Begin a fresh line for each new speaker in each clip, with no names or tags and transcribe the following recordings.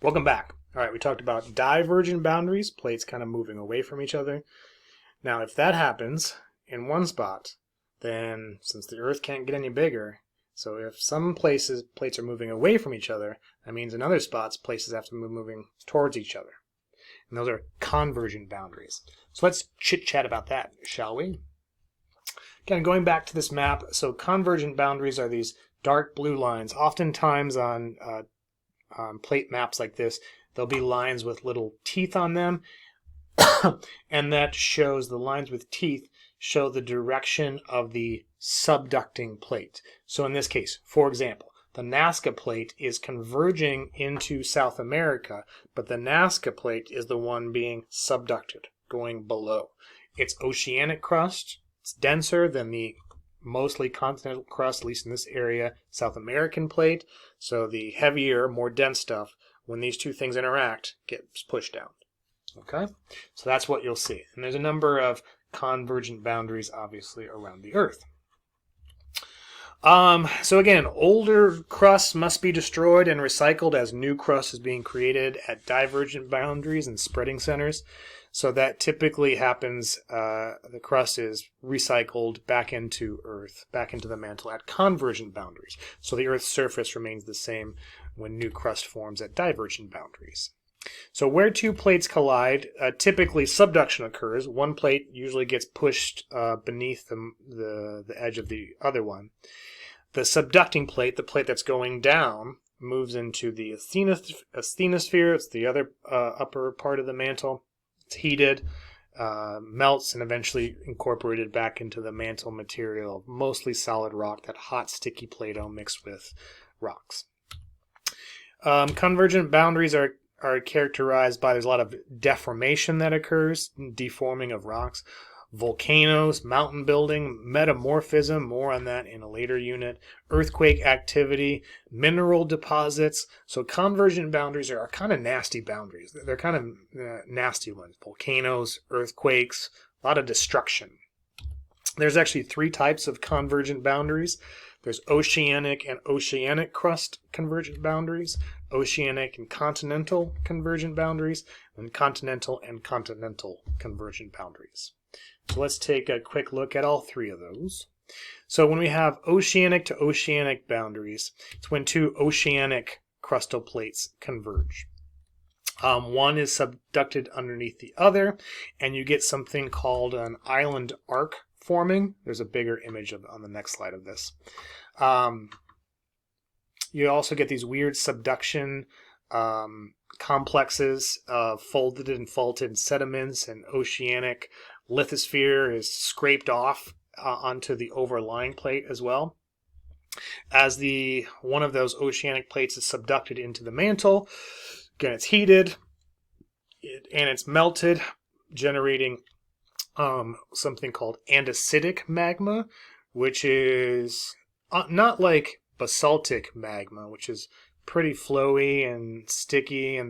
Welcome back. All right, we talked about divergent boundaries, plates kind of moving away from each other. Now, if that happens in one spot, then since the Earth can't get any bigger, so if some places plates are moving away from each other, that means in other spots places have to move moving towards each other. And those are convergent boundaries. So let's chit-chat about that, shall we? Again, going back to this map, so convergent boundaries are these dark blue lines. Oftentimes on plate maps like this, there'll be lines with little teeth on them, and that shows the lines with teeth show the direction of the subducting plate. So in this case, for example, the Nazca plate is converging into South America, but the Nazca plate is the one being subducted, going below. It's oceanic crust. It's denser than the mostly continental crust, at least in this area, South American plate. So the heavier, more dense stuff, when these two things interact, gets pushed down. Okay? So that's what you'll see. And there's a number of convergent boundaries, obviously, around the Earth. So again, older crusts must be destroyed and recycled as new crust is being created at divergent boundaries and spreading centers. So that typically happens, the crust is recycled back into Earth, back into the mantle at convergent boundaries. So the Earth's surface remains the same when new crust forms at divergent boundaries. So where two plates collide, typically subduction occurs. One plate usually gets pushed beneath the edge of the other one. The subducting plate, the plate that's going down, moves into the asthenosphere. It's the other upper part of the mantle. It's heated, melts, and eventually incorporated back into the mantle material, mostly solid rock, that hot, sticky Plato mixed with rocks. Convergent boundaries are characterized by, there's a lot of deformation that occurs, deforming of rocks, volcanoes, mountain building, metamorphism, more on that in a later unit, earthquake activity, mineral deposits. So convergent boundaries are kind of nasty boundaries. They're kind of nasty ones. Volcanoes, earthquakes, a lot of destruction. There's actually three types of convergent boundaries. There's oceanic and oceanic crust convergent boundaries, oceanic and continental convergent boundaries, and continental convergent boundaries. So let's take a quick look at all three of those. So when we have oceanic to oceanic boundaries, it's when two oceanic crustal plates converge. One is subducted underneath the other, and you get something called an island arc forming. There's a bigger image on the next slide of this. You also get these weird subduction complexes of folded and faulted sediments, and oceanic lithosphere is scraped off onto the overlying plate as well. As one of those oceanic plates is subducted into the mantle, again, it's heated and it's melted, generating something called andesitic magma, which is not like basaltic magma, which is pretty flowy and sticky,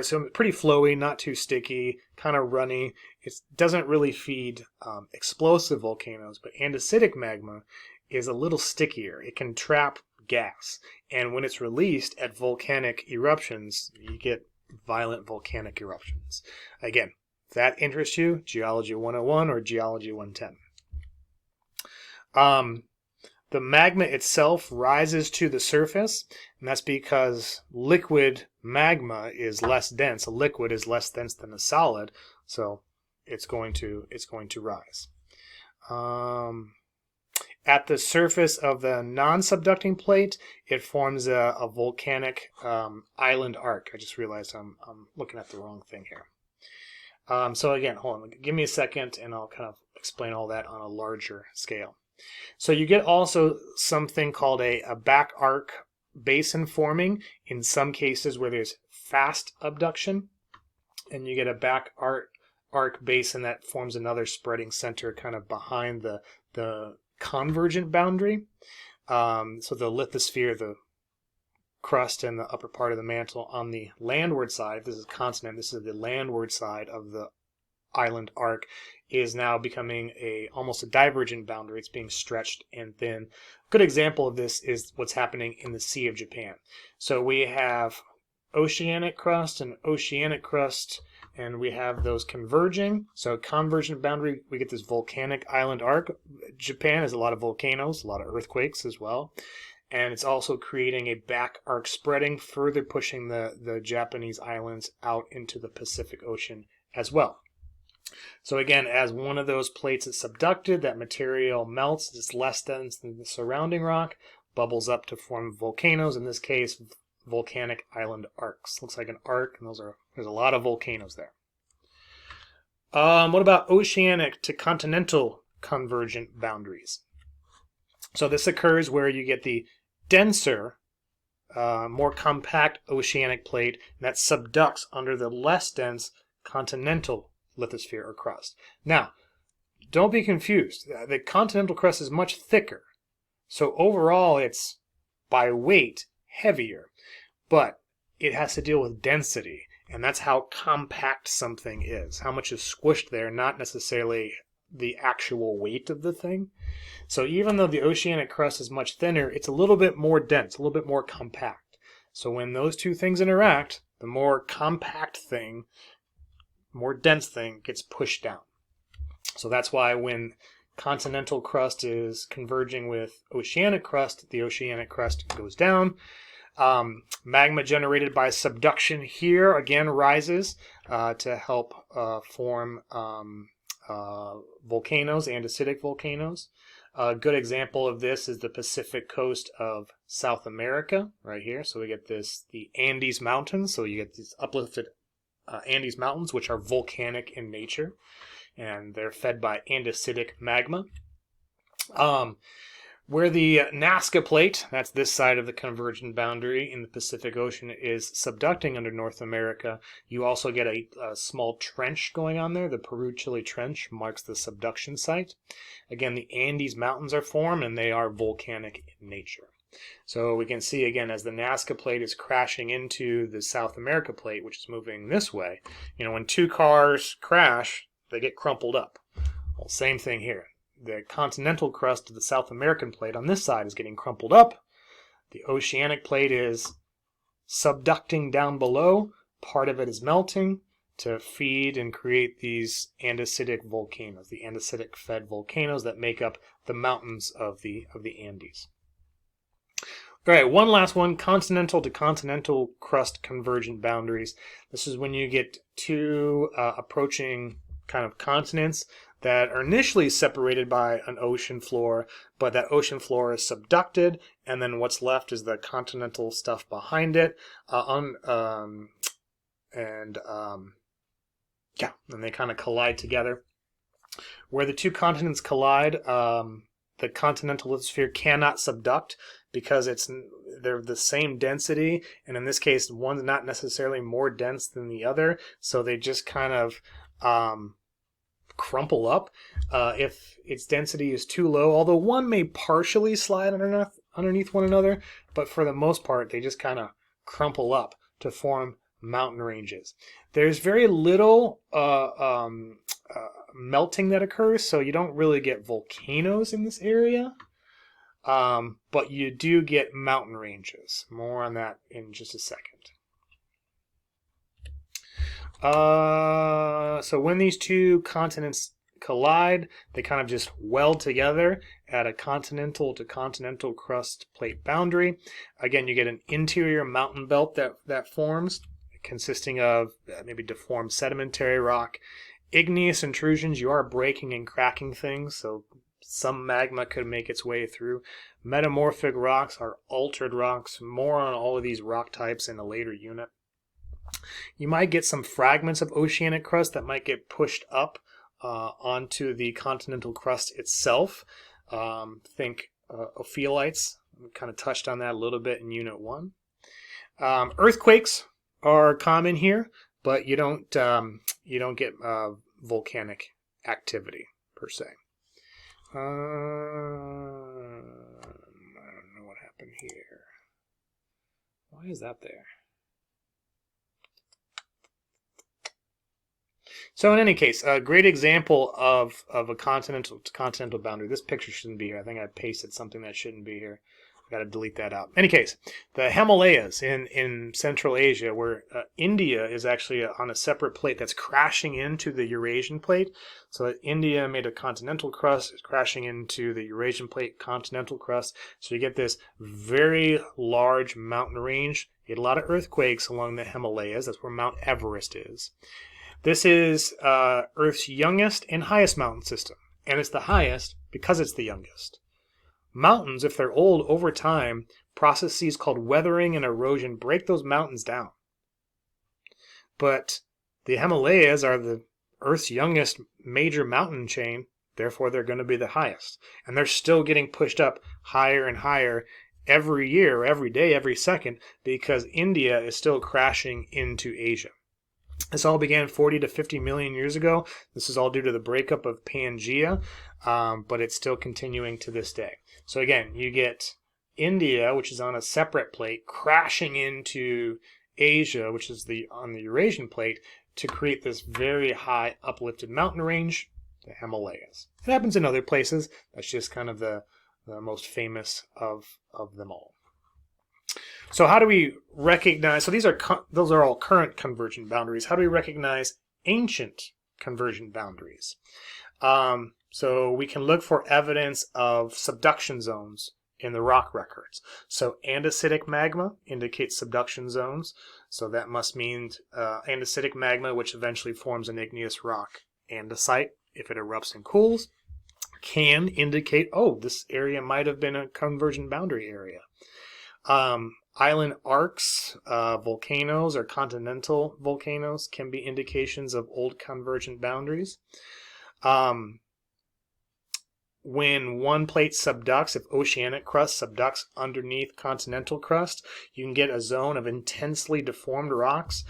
so pretty flowy, not too sticky, kind of runny. It doesn't really feed explosive volcanoes, but andesitic magma is a little stickier. It can trap gas, and when it's released at volcanic eruptions, you get violent volcanic eruptions. Again, if that interests you, Geology 101 or Geology 110. The magma itself rises to the surface, and that's because liquid magma is less dense. A liquid is less dense than a solid, so it's going to rise. At the surface of the non-subducting plate, it forms a volcanic island arc. I just realized I'm looking at the wrong thing here. So again, hold on, give me a second, and I'll kind of explain all that on a larger scale. So you get also something called a back arc basin forming in some cases where there's fast abduction, and you get a back arc basin that forms another spreading center kind of behind the convergent boundary. So the lithosphere, the crust and the upper part of the mantle on the landward side, this is continent, this is the landward side of the island arc, is now becoming almost a divergent boundary. It's being stretched and thin. A good example of this is what's happening in the Sea of Japan. So we have oceanic crust and oceanic crust, and we have those converging. So convergent boundary, we get this volcanic island arc. Japan has a lot of volcanoes, a lot of earthquakes as well. And it's also creating a back arc spreading, further pushing the Japanese islands out into the Pacific Ocean as well. So again, as one of those plates is subducted, that material melts, it's less dense than the surrounding rock, bubbles up to form volcanoes, in this case, volcanic island arcs. Looks like an arc, and there's a lot of volcanoes there. What about oceanic to continental convergent boundaries? So this occurs where you get the denser, more compact oceanic plate that subducts under the less dense continental lithosphere or crust. Now, don't be confused. The continental crust is much thicker. So overall, it's by weight heavier, but it has to deal with density, and that's how compact something is. How much is squished there, not necessarily the actual weight of the thing. So even though the oceanic crust is much thinner, it's a little bit more dense, a little bit more compact. So when those two things interact, the more compact thing, more dense thing gets pushed down. So that's why when continental crust is converging with oceanic crust, the oceanic crust goes down. Magma generated by subduction here again rises to help form volcanoes, andesitic volcanoes. A good example of this is the Pacific coast of South America, right here. So we get the Andes Mountains. So you get these uplifted Andes Mountains, which are volcanic in nature, and they're fed by andesitic magma. Where the Nazca Plate, that's this side of the convergent boundary in the Pacific Ocean, is subducting under North America, you also get a small trench going on there. The Peru-Chile Trench marks the subduction site. Again, the Andes Mountains are formed, and they are volcanic in nature. So we can see, again, as the Nazca Plate is crashing into the South America Plate, which is moving this way, when two cars crash, they get crumpled up. Well, same thing here. The continental crust of the South American plate on this side is getting crumpled up. The oceanic plate is subducting down below. Part of it is melting to feed and create these andesitic volcanoes, the andesitic fed volcanoes that make up the mountains of the Andes. All right, one last one, continental to continental crust convergent boundaries. This is when you get two approaching kind of continents that are initially separated by an ocean floor, but that ocean floor is subducted, and then what's left is the continental stuff behind it. And they kind of collide together. Where the two continents collide, the continental lithosphere cannot subduct because they're the same density, and in this case, one's not necessarily more dense than the other, so they just kind of crumple up if its density is too low, although one may partially slide underneath one another, but for the most part, they just kind of crumple up to form mountain ranges. There's very little melting that occurs, so you don't really get volcanoes in this area, but you do get mountain ranges. More on that in just a second. So when these two continents collide, they kind of just weld together at a continental to continental crust plate boundary. Again, you get an interior mountain belt that forms, consisting of maybe deformed sedimentary rock. Igneous intrusions, you are breaking and cracking things, so some magma could make its way through. Metamorphic rocks are altered rocks. More on all of these rock types in a later unit. You might get some fragments of oceanic crust that might get pushed up onto the continental crust itself. Think ophiolites. We kind of touched on that a little bit in Unit 1. Earthquakes are common here, but you don't get volcanic activity per se. I don't know what happened here. Why is that there? So in any case, a great example of a continental to continental boundary. This picture shouldn't be here. I think I pasted something that shouldn't be here. got to delete that out. In any case, the Himalayas in Central Asia, where India is actually on a separate plate that's crashing into the Eurasian plate. So India made a continental crust, is crashing into the Eurasian plate continental crust. So you get this very large mountain range. You get a lot of earthquakes along the Himalayas. That's where Mount Everest is. This is Earth's youngest and highest mountain system. And it's the highest because it's the youngest. Mountains, if they're old over time, processes called weathering and erosion break those mountains down. But the Himalayas are the Earth's youngest major mountain chain, therefore they're going to be the highest. And they're still getting pushed up higher and higher every year, every day, every second, because India is still crashing into Asia. This all began 40 to 50 million years ago. This is all due to the breakup of Pangaea, but it's still continuing to this day. So again, you get India, which is on a separate plate, crashing into Asia, which is on the Eurasian plate, to create this very high uplifted mountain range, the Himalayas. It happens in other places. That's just kind of the most famous of them all. So how do we recognize, so those are all current convergent boundaries. How do we recognize ancient convergent boundaries? So we can look for evidence of subduction zones in the rock records. So andesitic magma indicates subduction zones. So that must mean andesitic magma, which eventually forms an igneous rock. Andesite, if it erupts and cools, can indicate, oh, this area might have been a convergent boundary area. Island arcs, volcanoes, or continental volcanoes can be indications of old convergent boundaries. When one plate subducts, if oceanic crust subducts underneath continental crust, you can get a zone of intensely deformed rocks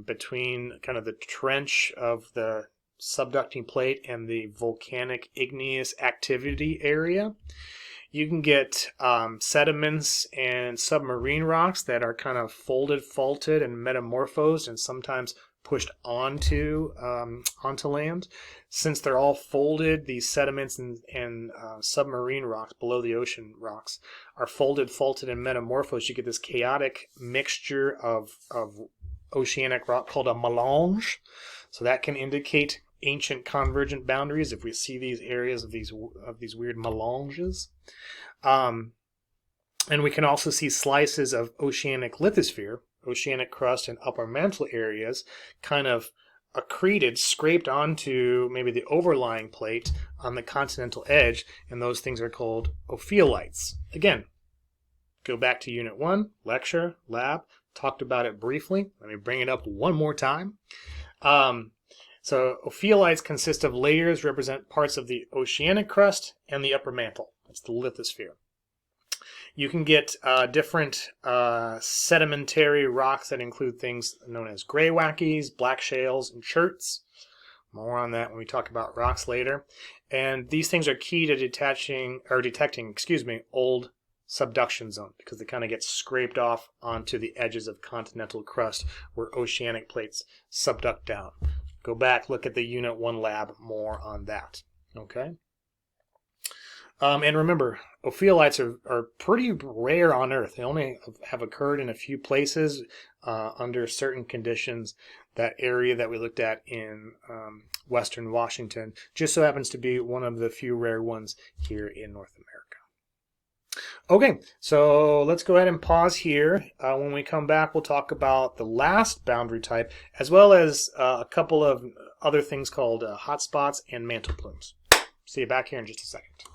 between kind of the trench of the subducting plate and the volcanic igneous activity area. You can get sediments and submarine rocks that are kind of folded, faulted, and metamorphosed, and sometimes pushed onto land. Since they're all folded, these sediments and submarine rocks, below the ocean rocks, are folded, faulted, and metamorphosed. You get this chaotic mixture of oceanic rock called a melange. So that can indicate ancient convergent boundaries if we see these areas of these weird melanges. And we can also see slices of oceanic lithosphere, oceanic crust and upper mantle areas, kind of accreted, scraped onto maybe the overlying plate on the continental edge, and those things are called ophiolites. Again, go back to Unit 1, lecture, lab, talked about it briefly. Let me bring it up one more time. So ophiolites consist of layers represent parts of the oceanic crust and the upper mantle. That's the lithosphere. You can get different sedimentary rocks that include things known as greywackies, black shales, and cherts. More on that when we talk about rocks later. And these things are key to detecting old subduction zone, because they kind of get scraped off onto the edges of continental crust where oceanic plates subduct down. Go back, look at the Unit 1 lab, more on that. Okay. And remember, ophiolites are pretty rare on Earth. They only have occurred in a few places under certain conditions. That area that we looked at in western Washington just so happens to be one of the few rare ones here in North America. Okay, so let's go ahead and pause here. When we come back, we'll talk about the last boundary type, as well as a couple of other things called hotspots and mantle plumes. See you back here in just a second.